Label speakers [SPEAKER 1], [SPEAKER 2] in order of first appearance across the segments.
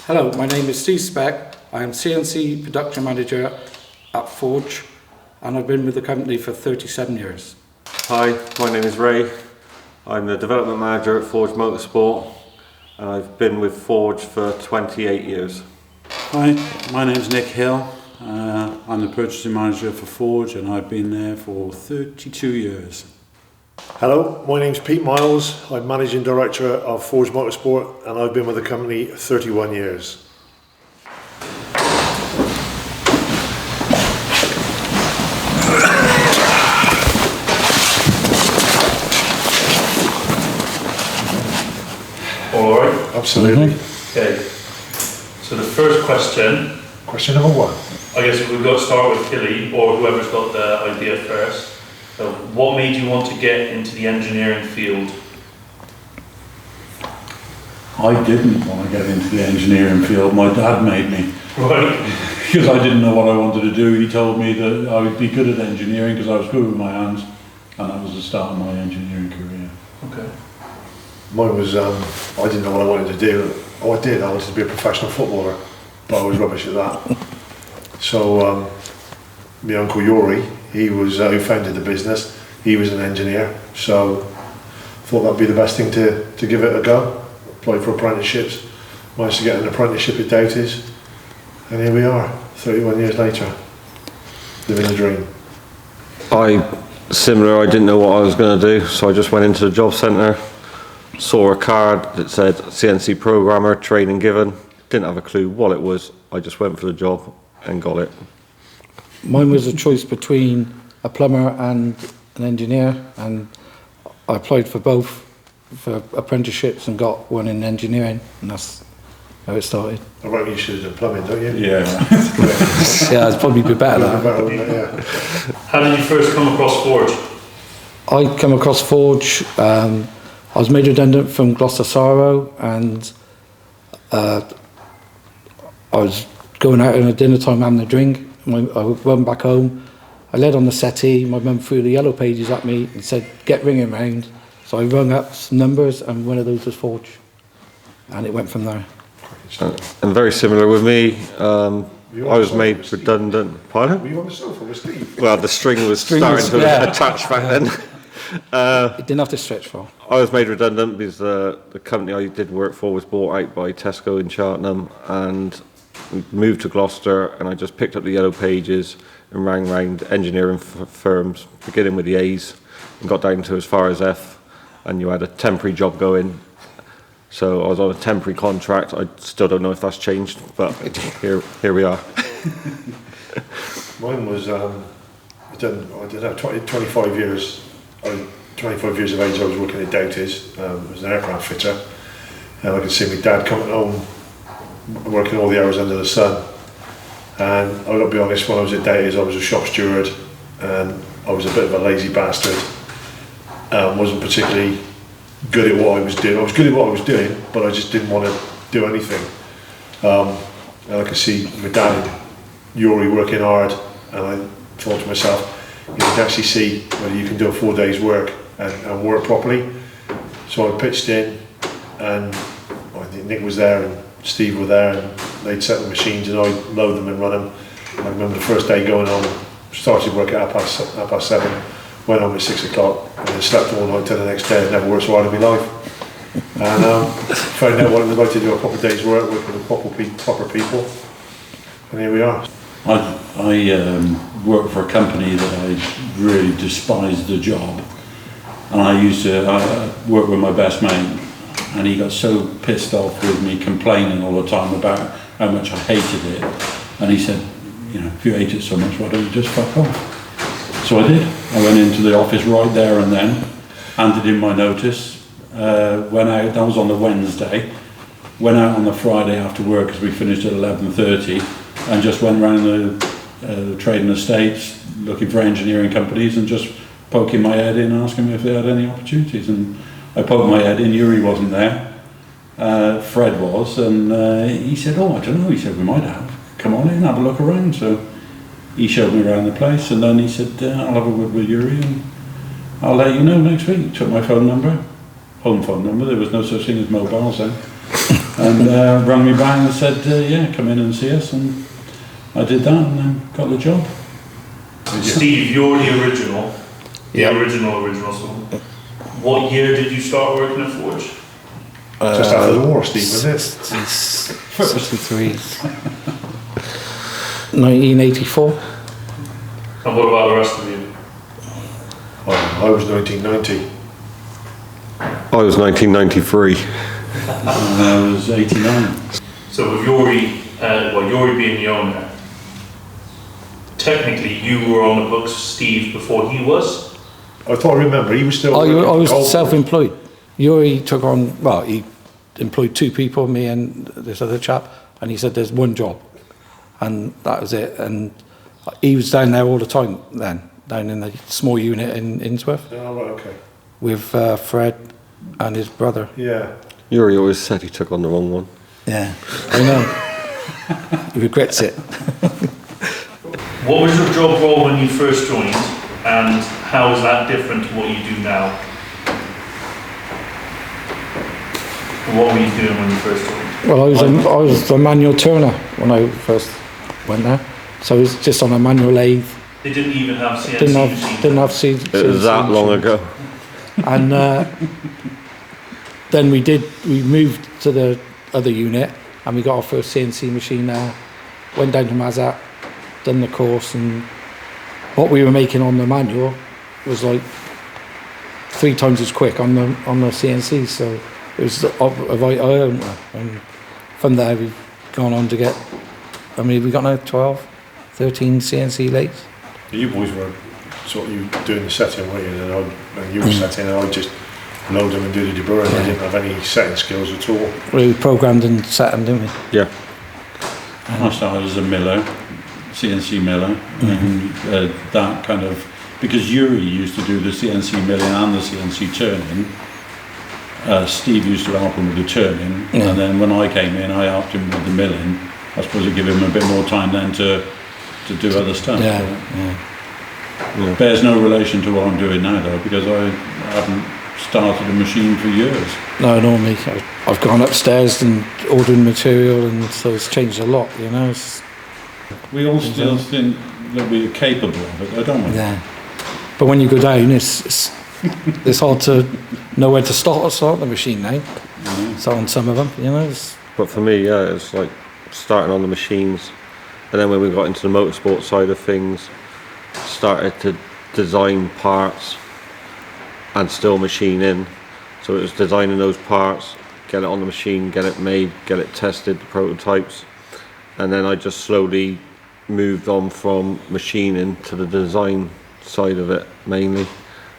[SPEAKER 1] Hello, my name is Steve Speck. I am CNC production manager at Forge, and I've been with the company for 37 years.
[SPEAKER 2] Hi, my name is Ray. I'm the development manager at Forge Motorsport, and I've been with Forge for 28 years.
[SPEAKER 3] Hi, my name is Nick Hill. I'm the purchasing manager for Forge, and I've been there for 32 years.
[SPEAKER 4] Hello, my name's Pete Miles. I'm managing director of Forge Motorsport, and I've been with the company 31 years.
[SPEAKER 5] All right.
[SPEAKER 4] Absolutely.
[SPEAKER 5] Okay. So the first question,
[SPEAKER 4] Question number one.
[SPEAKER 5] I guess we've got to start with Hilly, or whoever's got the idea first. So what made you want to get into the engineering field?
[SPEAKER 3] I didn't want to get into the engineering field. My dad made me,
[SPEAKER 5] Right.
[SPEAKER 3] because I didn't know what I wanted to do. He told me that I would be good at engineering because I was good with my hands, and that was the start of my engineering career.
[SPEAKER 5] Okay.
[SPEAKER 4] Mine was, I didn't know what I wanted to do. Oh, I did. I wanted to be a professional footballer, but I was rubbish at that. So, my uncle Yuri, he was who founded the business. He was an engineer, so thought that'd be the best thing to give it a go. Applied for apprenticeships, managed to get an apprenticeship at Doughty's, and here we are, 31 years later, living the dream.
[SPEAKER 2] Similar, I didn't know what I was going to do, so I just went into the job centre, saw a card that said CNC programmer, training given, didn't have a clue what it was, I just went for the job and got it.
[SPEAKER 1] Mine was a choice between a plumber and an engineer, and I applied for both for apprenticeships and got one in engineering, and that's how it started.
[SPEAKER 4] I reckon you should have done plumbing, don't you?
[SPEAKER 3] Yeah.
[SPEAKER 1] Yeah, it's probably be better
[SPEAKER 4] That'd be
[SPEAKER 1] now.
[SPEAKER 4] better, wouldn't it? Yeah.
[SPEAKER 5] How did you first come across Forge?
[SPEAKER 1] I come across Forge, I was made redundant from Gloucester Sorrow, and I was going out at dinner time having a drink. I went back home, I led on the settee, my mum threw the yellow pages at me and said, get ringing round. So I rung up some numbers, and one of those was Forge, and it went from there.
[SPEAKER 2] And very similar with me, I
[SPEAKER 4] You on
[SPEAKER 2] was
[SPEAKER 4] the
[SPEAKER 2] made
[SPEAKER 4] sofa,
[SPEAKER 2] redundant. Pardon?
[SPEAKER 4] Were you on the sofa with Steve?
[SPEAKER 2] Well, the string was
[SPEAKER 1] String
[SPEAKER 2] starting
[SPEAKER 1] was-
[SPEAKER 2] to
[SPEAKER 1] yeah.
[SPEAKER 2] attach back then.
[SPEAKER 1] It didn't have to stretch far.
[SPEAKER 2] I was made redundant because the company I did work for was bought out by Tesco in Cheltenham, and we moved to Gloucester, and I just picked up the yellow pages and rang round engineering firms, beginning with the A's, and got down to as far as F, and you had a temporary job going. So I was on a temporary contract. I still don't know if that's changed, but here we are.
[SPEAKER 4] Mine was, I don't know, 25 years. 25 years of age, I was working at Doughty's. I was an aircraft fitter, and I could see my dad coming home, working all the hours under the sun. And I've got to be honest, when I was at Doughty's, I was a shop steward, and I was a bit of a lazy bastard. Wasn't particularly good at what I was doing. I was good at what I was doing, but I just didn't want to do anything. And I could see my dad and Yuri working hard, and I thought to myself, you can actually see whether you can do a 4 days work and work properly. So I pitched in, and I think Nick was there and Steve were there, and they'd set the machines and I'd load them and run them. I remember the first day going on, started work at half past 7, went home at 6 o'clock, and then slept all night till the next day. I'd never worked so hard in my life. And found out what it was like to do a proper day's work, working with proper people. And here we are.
[SPEAKER 3] I worked for a company that I really despised the job, and I used to work with my best mate, and he got so pissed off with me complaining all the time about how much I hated it, and he said, you know, if you hate it so much, why don't you just fuck off? So I did. I went into the office right there and then, handed in my notice, went out, that was on the Wednesday, went out on the Friday after work because we finished at 11:30, and just went around the trading estates looking for engineering companies and just poking my head in and asking if they had any opportunities. And I poked my head in, Yuri wasn't there, Fred was, and he said, oh, I don't know, he said, we might have, come on in, have a look around. So he showed me around the place, and then he said, I'll have a word with Yuri and I'll let you know next week. Took my phone number, home phone number, there was no such thing as mobiles then. and rang me back and said, yeah, come in and see us, and I did that and then got the job.
[SPEAKER 5] Steve, you're the original.
[SPEAKER 4] Yeah.
[SPEAKER 5] The original. So what year did you start working at Forge?
[SPEAKER 4] Just after the war, Steve, was it?
[SPEAKER 1] 63. 1984.
[SPEAKER 5] And what about the rest of you?
[SPEAKER 4] I was 1990.
[SPEAKER 2] I was 1993.
[SPEAKER 3] And I was 89.
[SPEAKER 5] So with Yuri, Yuri being the owner, technically you were on the books, Steve, before he was?
[SPEAKER 4] I thought I remember, he was still...
[SPEAKER 1] I was
[SPEAKER 4] golf-
[SPEAKER 1] self-employed. Yuri took on, well, he employed 2 people, me and this other chap, and he said there's one job. And that was it. And he was down there all the time then, down in the small unit in Innsworth,
[SPEAKER 4] Oh, right, okay.
[SPEAKER 1] with Fred and his brother.
[SPEAKER 4] Yeah.
[SPEAKER 2] Yuri always said he took on the wrong one.
[SPEAKER 1] Yeah, I know. He regrets it.
[SPEAKER 5] What was your job role when you first joined, and how is that different to what you do now? What were you doing when you first joined?
[SPEAKER 1] Well, I was a manual turner when I first went there. So it was just on a manual lathe.
[SPEAKER 5] They didn't even have CNC
[SPEAKER 1] Didn't
[SPEAKER 5] machines.
[SPEAKER 1] have seed.
[SPEAKER 2] It was that long ago.
[SPEAKER 1] And then we moved to the other unit and we got our first CNC machine there. Went down to Mazat, done the course, and what we were making on the manual was like 3 times as quick on the CNC. So it was a right eye opener. And from there we've gone on to get, I mean, we got now 12, 13 CNC lathes.
[SPEAKER 4] You boys were sort of doing the setting, weren't you? And you were setting, and I just load them and do the deburring. I didn't have any setting skills at all.
[SPEAKER 1] We programmed and set them, didn't we?
[SPEAKER 2] Yeah.
[SPEAKER 3] I started as a miller, CNC miller, and that kind of, because Yuri used to do the CNC milling and the CNC turning, Steve used to help him with the turning, and then when I came in, I helped him with the milling. I suppose it gave him a bit more time then to do other stuff.
[SPEAKER 1] Yeah.
[SPEAKER 3] Bears no relation to what I'm doing now though, because I haven't started a machine for years.
[SPEAKER 1] No, normally I've gone upstairs and ordering material, and so it's changed a lot, you know.
[SPEAKER 3] We all still think that we're capable of it, though, don't we?
[SPEAKER 1] Yeah. But when you go down, it's hard to know where to start the machine now. So on some of them, you know.
[SPEAKER 2] But for me, yeah, it's like starting on the machines, and then when we got into the motorsport side of things, started to design parts and still machine in. So it was designing those parts, get it on the machine, get it made, get it tested, the prototypes, and then I just slowly moved on from machining to the design side of it mainly,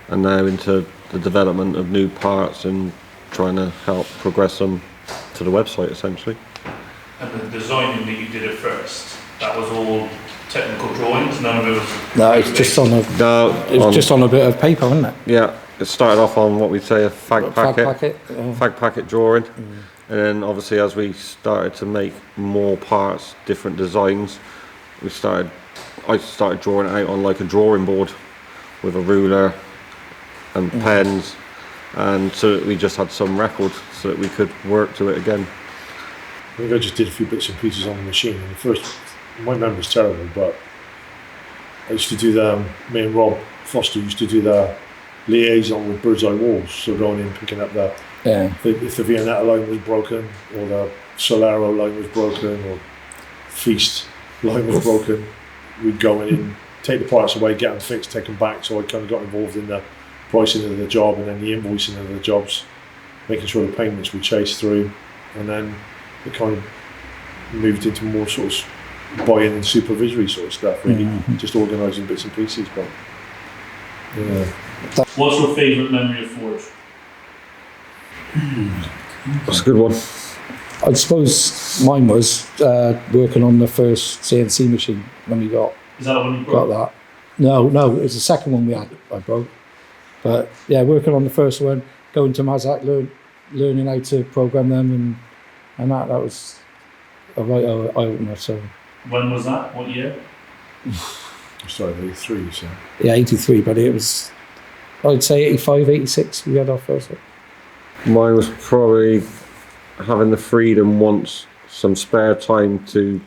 [SPEAKER 2] and now into the development of new parts and trying to help progress them to the website essentially.
[SPEAKER 5] And the designing that you did at first, that was all technical drawings, none of it was...
[SPEAKER 1] No, it's just on just on a bit of paper, isn't it?
[SPEAKER 2] Yeah, it started off on what we'd say a fag packet.
[SPEAKER 1] Yeah.
[SPEAKER 2] Fag packet drawing, and then obviously as we started to make more parts, different designs, I started drawing it out on like a drawing board with a ruler and pens, and so that we just had some record so that we could work to it again.
[SPEAKER 4] I think I just did a few bits and pieces on the machine. And the first, my memory's terrible, but I used to do me and Rob Foster used to do the liaison with Bird's Eye Walls, so going in picking up if the Viennetta line was broken, or the Solaro line was broken, or Feast line was broken, we'd go in, take the parts away, get them fixed, take them back. So I kind of got involved in the pricing of the job and then the invoicing of the jobs, making sure the payments we chased through, and then it kind of moved into more sort of buy-in and supervisory sort of stuff, really, just organising bits and pieces. But yeah.
[SPEAKER 5] What's your favourite memory of Forge?
[SPEAKER 2] That's a good one.
[SPEAKER 1] I suppose mine was working on the first CNC machine when we got
[SPEAKER 5] Is that when you
[SPEAKER 1] got
[SPEAKER 5] broke?
[SPEAKER 1] that. No, it was the second one I broke. But yeah, working on the first one, going to Mazak, learning how to program them, and that was a right eye-opener. So
[SPEAKER 5] When was that? What year?
[SPEAKER 4] I started 83, so
[SPEAKER 1] yeah, 83, but it was, I'd say 85, 86 we had our first one.
[SPEAKER 2] Mine was probably having the freedom wants some spare time to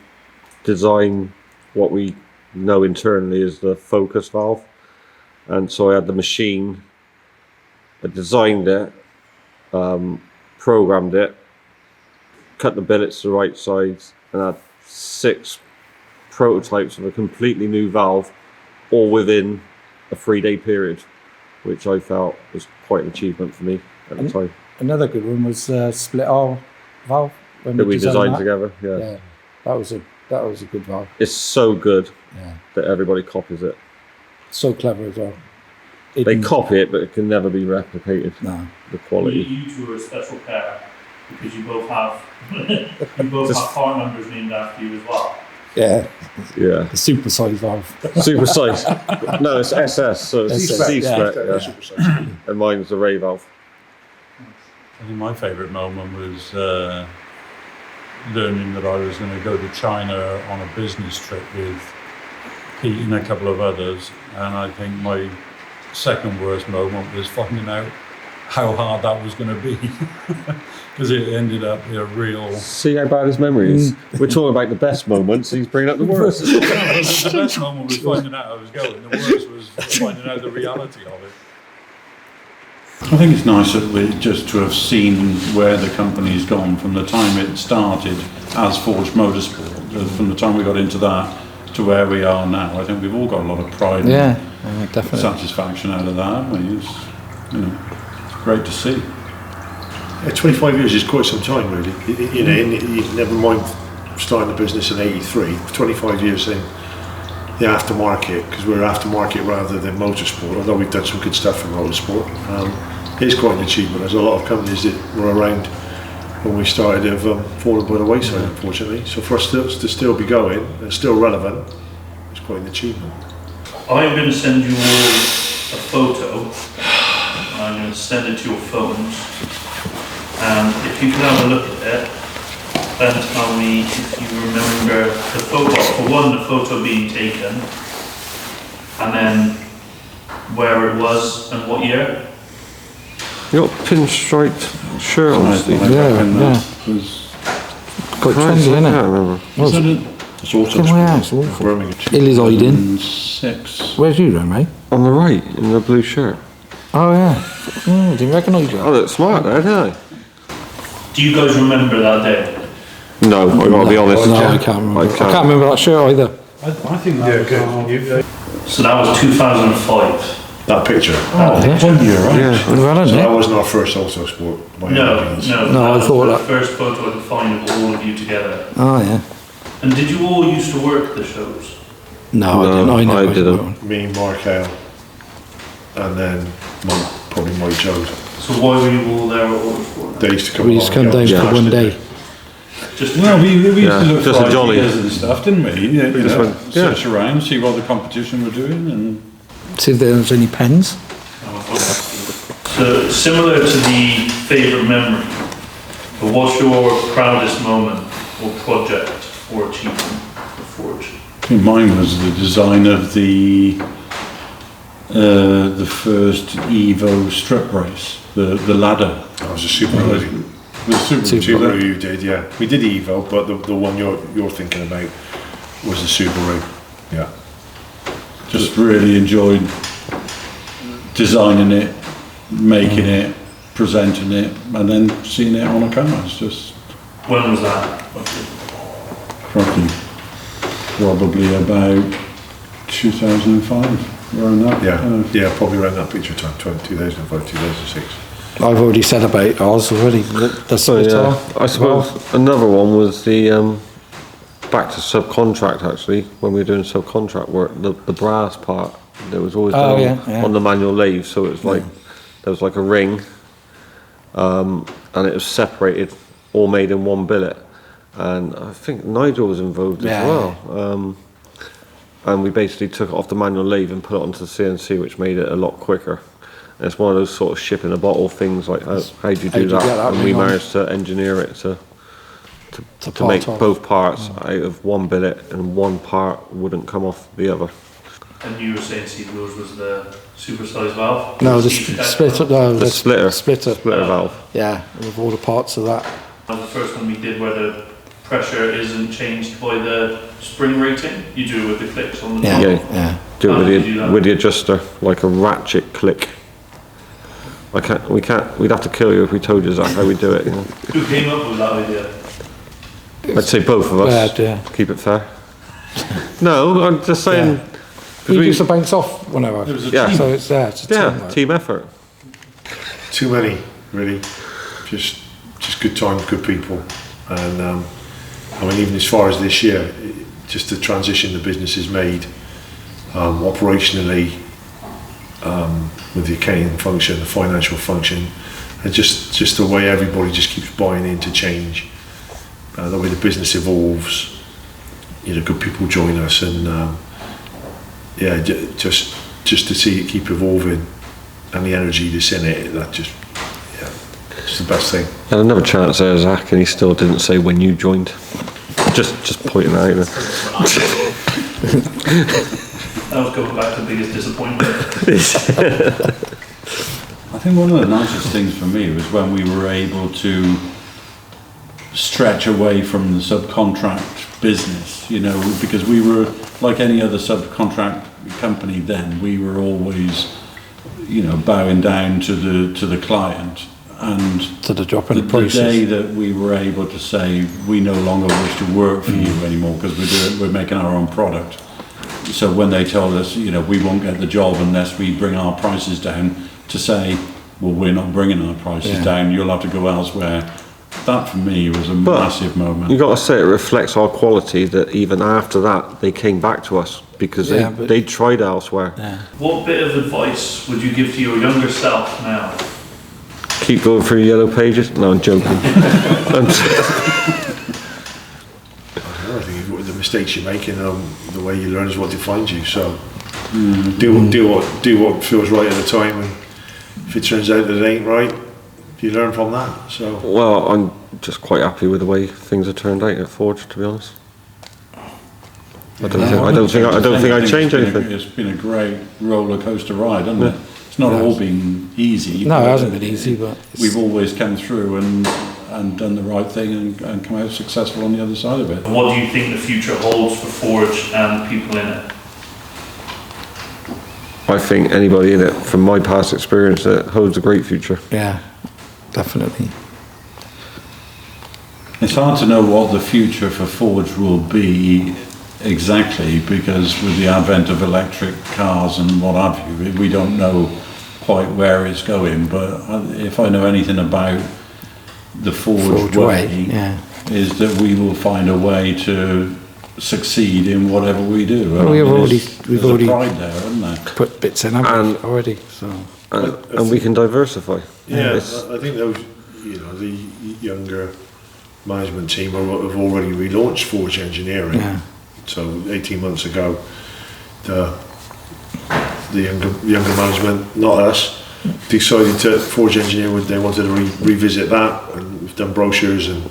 [SPEAKER 2] design what we know internally is the focus valve. And so I had the machine, I designed it, programmed it, cut the billets the right size, and had 6 prototypes of a completely new valve, all within a 3-day period, which I felt was quite an achievement for me at the time.
[SPEAKER 1] Another good one was split R valve. When
[SPEAKER 2] That we designed
[SPEAKER 1] that.
[SPEAKER 2] together,
[SPEAKER 1] Yeah, that was a good valve.
[SPEAKER 2] It's so good
[SPEAKER 1] Yeah,
[SPEAKER 2] that everybody copies it.
[SPEAKER 1] so clever as well.
[SPEAKER 2] They copy it, but it can never be replicated.
[SPEAKER 1] No.
[SPEAKER 2] The quality.
[SPEAKER 5] You two are a special pair because you both have have part numbers named after you as well.
[SPEAKER 1] Yeah,
[SPEAKER 2] Yeah.
[SPEAKER 1] the super size valve.
[SPEAKER 2] Super size. No, it's SS, so it's
[SPEAKER 1] SS,
[SPEAKER 2] C-spec.
[SPEAKER 1] yeah.
[SPEAKER 2] Yeah.
[SPEAKER 4] Super size.
[SPEAKER 2] And mine's the Ray valve.
[SPEAKER 3] I think my favourite moment was learning that I was going to go to China on a business trip with Pete and a couple of others, and I think my second worst moment was finding out how hard that was going to be, because it ended up a real...
[SPEAKER 2] See how bad his memory is? We're talking about the best moments, he's bringing up the worst.
[SPEAKER 3] The best moment was finding out I was going, the worst was finding out the reality of it. I think it's nice that we just to have seen where the company's gone from the time it started as Forge Motorsport, from the time we got into that to where we are now. I think we've all got a lot of pride
[SPEAKER 1] Yeah,
[SPEAKER 3] and
[SPEAKER 1] definitely.
[SPEAKER 3] satisfaction out of that, haven't we? It's, you know, it's great to see.
[SPEAKER 4] Yeah, 25 years is quite some time, really. You know, never mind starting the business in '83. 25 years in the aftermarket, because we're aftermarket rather than motorsport. Although we've done some good stuff for motorsport, it's quite an achievement. There's a lot of companies that were around when we started have fallen by the wayside, unfortunately. So for us to still be going and still relevant, it's quite an achievement.
[SPEAKER 5] I'm going to send you all a photo. I'm going to send it to your phones. And if you can have a look at it, then tell me if you remember the photo. For one, the photo being taken, and then where it was and what year.
[SPEAKER 2] You got pinstriped shirt on, Steve.
[SPEAKER 3] Was
[SPEAKER 1] Quite trendy, isn't
[SPEAKER 2] I
[SPEAKER 1] it?
[SPEAKER 2] can't remember.
[SPEAKER 3] is that it?
[SPEAKER 4] It's also
[SPEAKER 1] Come on, it's awful.
[SPEAKER 4] Birmingham.
[SPEAKER 1] Illy's hiding.
[SPEAKER 3] 6.
[SPEAKER 1] Where's you then, mate?
[SPEAKER 2] On the right, in the blue shirt.
[SPEAKER 1] Oh yeah. Didn't recognise you.
[SPEAKER 2] I look smart there, didn't I?
[SPEAKER 5] Do you guys remember that day?
[SPEAKER 2] No, I gotta be honest.
[SPEAKER 1] No, I can't remember. I can't remember that shirt either.
[SPEAKER 3] I think that was
[SPEAKER 4] good.
[SPEAKER 5] So that was 2005.
[SPEAKER 4] That picture.
[SPEAKER 1] Oh, yeah.
[SPEAKER 3] you're right.
[SPEAKER 2] Yeah.
[SPEAKER 1] Well,
[SPEAKER 4] So
[SPEAKER 1] isn't
[SPEAKER 4] that
[SPEAKER 1] it?
[SPEAKER 4] wasn't our first auto sport. By any means.
[SPEAKER 5] No,
[SPEAKER 1] No, I
[SPEAKER 5] that
[SPEAKER 1] thought
[SPEAKER 5] was
[SPEAKER 1] that-
[SPEAKER 5] the first photo I could find of all of you together.
[SPEAKER 1] Oh yeah.
[SPEAKER 5] And did you all used to work the shows?
[SPEAKER 1] No, I
[SPEAKER 2] No,
[SPEAKER 1] didn't. I never
[SPEAKER 2] I didn't.
[SPEAKER 1] went.
[SPEAKER 4] Me, Mark Hale, and then probably Mike Jones.
[SPEAKER 5] So why were you all there at Autosport?
[SPEAKER 4] They used to come
[SPEAKER 1] We just come down
[SPEAKER 4] yeah,
[SPEAKER 1] for one day.
[SPEAKER 5] Just
[SPEAKER 3] Well, we used
[SPEAKER 2] Yeah,
[SPEAKER 3] to look
[SPEAKER 2] just
[SPEAKER 3] for
[SPEAKER 2] a jolly.
[SPEAKER 3] ideas and stuff, didn't we? Yeah, you
[SPEAKER 2] just
[SPEAKER 3] know,
[SPEAKER 2] went, yeah.
[SPEAKER 3] search around, see what the competition were doing, and
[SPEAKER 1] See if there was any pens.
[SPEAKER 5] So similar to the favourite memory, but what's your proudest moment or project or achievement of Forge?
[SPEAKER 3] I think mine was the design of the first Evo strip race, the ladder.
[SPEAKER 4] That was a Subaru.
[SPEAKER 3] The Super
[SPEAKER 4] Subaru you did, yeah. We did Evo, but the one you're thinking about was the Subaru. Yeah.
[SPEAKER 3] Just really enjoyed designing it, making it, presenting it, and then seeing it on a camera. It's just
[SPEAKER 5] When was that?
[SPEAKER 3] probably about 2005, around that.
[SPEAKER 4] Yeah, probably around that picture time, 2005, 2006.
[SPEAKER 1] I've already said about ours already. The
[SPEAKER 2] So
[SPEAKER 1] split
[SPEAKER 2] yeah,
[SPEAKER 1] R.
[SPEAKER 2] I suppose another one was the back to subcontract actually, when we were doing subcontract work, the brass part, there was always
[SPEAKER 1] Oh,
[SPEAKER 2] done
[SPEAKER 1] yeah.
[SPEAKER 2] on the manual lathe, so it was like, there was like a ring, and it was separated, all made in one billet, and I think Nigel was involved
[SPEAKER 1] Yeah,
[SPEAKER 2] as well, and we basically took it off the manual lathe and put it onto the CNC, which made it a lot quicker. And it's one of those sort of ship in a bottle things, like how do you do that? And we
[SPEAKER 1] ring on?
[SPEAKER 2] managed to engineer it to
[SPEAKER 1] part
[SPEAKER 2] make
[SPEAKER 1] off.
[SPEAKER 2] both parts out of one billet, and one part wouldn't come off the other.
[SPEAKER 5] And you were saying, Steve, yours was the supersized valve?
[SPEAKER 1] No, the
[SPEAKER 5] Steve,
[SPEAKER 1] split. No,
[SPEAKER 2] The splitter
[SPEAKER 1] Splitter.
[SPEAKER 2] valve.
[SPEAKER 1] Yeah, with all the parts of that.
[SPEAKER 5] That was first one we did where the pressure isn't changed by the spring rating. You do it with the clicks on the top.
[SPEAKER 1] Yeah.
[SPEAKER 2] Do
[SPEAKER 5] How
[SPEAKER 2] it
[SPEAKER 5] did you do that?
[SPEAKER 2] with the adjuster, like a ratchet click. We'd have to kill you if we told you exactly how we do it. You know?
[SPEAKER 5] Who came up with that idea?
[SPEAKER 2] I'd say both of us.
[SPEAKER 1] Bad, yeah.
[SPEAKER 2] Keep it fair. No, I'm just saying.
[SPEAKER 1] Yeah.
[SPEAKER 2] 'cause
[SPEAKER 1] You
[SPEAKER 2] we-
[SPEAKER 1] use the banks off whenever.
[SPEAKER 3] It was a
[SPEAKER 2] Yeah.
[SPEAKER 3] team.
[SPEAKER 1] So it's there. It's a
[SPEAKER 2] yeah,
[SPEAKER 1] teamwork.
[SPEAKER 2] team effort.
[SPEAKER 4] Too many, really. Just good times, good people. And I mean, even as far as this year, just the transition the business has made operationally, with the accounting function, the financial function, and just the way everybody just keeps buying into change, the way the business evolves. You know, good people join us, and yeah, just to see it keep evolving and the energy that's in it, that just, yeah, it's the best thing.
[SPEAKER 2] And another chance there, Zach, and he still didn't say when you joined. Just pointing out.
[SPEAKER 5] That was going back to the biggest disappointment.
[SPEAKER 3] I think one of the nicest things for me was when we were able to stretch away from the subcontract business, you know, because we were, like any other subcontract company then, we were always, you know, bowing down to the client. And
[SPEAKER 1] To the drop in
[SPEAKER 3] the
[SPEAKER 1] prices.
[SPEAKER 3] day that we were able to say we no longer wish to work for you anymore because we're making our own product. So when they told us, you know, we won't get the job unless we bring our prices down, to say, well, we're not bringing our prices down, you'll have to go elsewhere. That for me was a massive moment.
[SPEAKER 2] You got to say it reflects our quality that even after that they came back to us because they tried elsewhere.
[SPEAKER 1] Yeah.
[SPEAKER 5] What bit of advice would you give to your younger self now?
[SPEAKER 2] Keep going through yellow pages. No, I'm joking.
[SPEAKER 4] I think the mistakes you're making, the way you learn is what defines you. So do what feels right at the time, and if it turns out that it ain't right, you learn from that. So
[SPEAKER 2] Well, I'm just quite happy with the way things have turned out at Forge, to be honest. I don't think I'd change anything.
[SPEAKER 3] It's been a great roller coaster ride, hasn't it? It's not all been easy.
[SPEAKER 1] No, it
[SPEAKER 3] but
[SPEAKER 1] hasn't been easy, but
[SPEAKER 3] we've always come through and done the right thing and come out successful on the other side of it.
[SPEAKER 5] What do you think the future holds for Forge and the people in it?
[SPEAKER 2] I think anybody in it, from my past experience, it holds a great future.
[SPEAKER 1] yeah, definitely.
[SPEAKER 3] It's hard to know what the future for Forge will be exactly, because with the advent of electric cars and what have you, we don't know quite where it's going. But if I know anything about the Forge way,
[SPEAKER 1] yeah.
[SPEAKER 3] is that we will find a way to succeed in whatever we do.
[SPEAKER 1] Well, we've
[SPEAKER 3] there's
[SPEAKER 1] already
[SPEAKER 3] a pride there, isn't there?
[SPEAKER 1] Put bits in haven't we, already, so.
[SPEAKER 2] And we can diversify.
[SPEAKER 4] yeah,
[SPEAKER 2] It's-
[SPEAKER 4] I think those, you know, the younger management team have already relaunched Forge Engineering.
[SPEAKER 1] Yeah.
[SPEAKER 4] So 18 months ago, the younger management, not us, decided to Forge Engineering. They wanted to revisit that, and we've done brochures and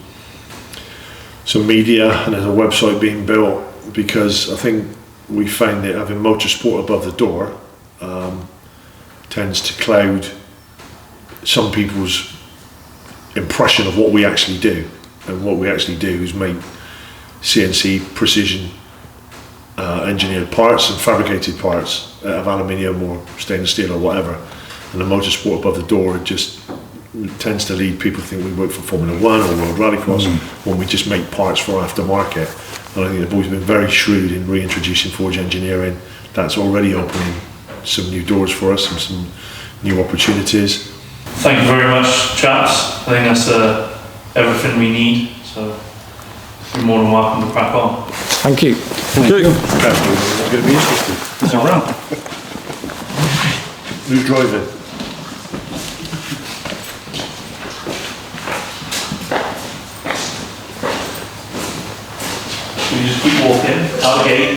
[SPEAKER 4] some media, and there's a website being built, because I think we found that having motorsport above the door tends to cloud some people's impression of what we actually do. And what we actually do is make CNC precision engineered parts and fabricated parts out of aluminium or stainless steel or whatever. And the motorsport above the door, it just tends to lead people to think we work for Formula One or World Rallycross when we just make parts for aftermarket. And I think the boys have been very shrewd in reintroducing Forge Engineering. That's already opening some new doors for us and some new opportunities.
[SPEAKER 5] Thank you very much, chaps. I think that's everything we need, so you're more than welcome to crack on.
[SPEAKER 1] Thank you.
[SPEAKER 2] Thank you.
[SPEAKER 4] It's going to be interesting.
[SPEAKER 5] It's a wrap.
[SPEAKER 4] Who's driving?
[SPEAKER 5] We just keep walking, out the gate.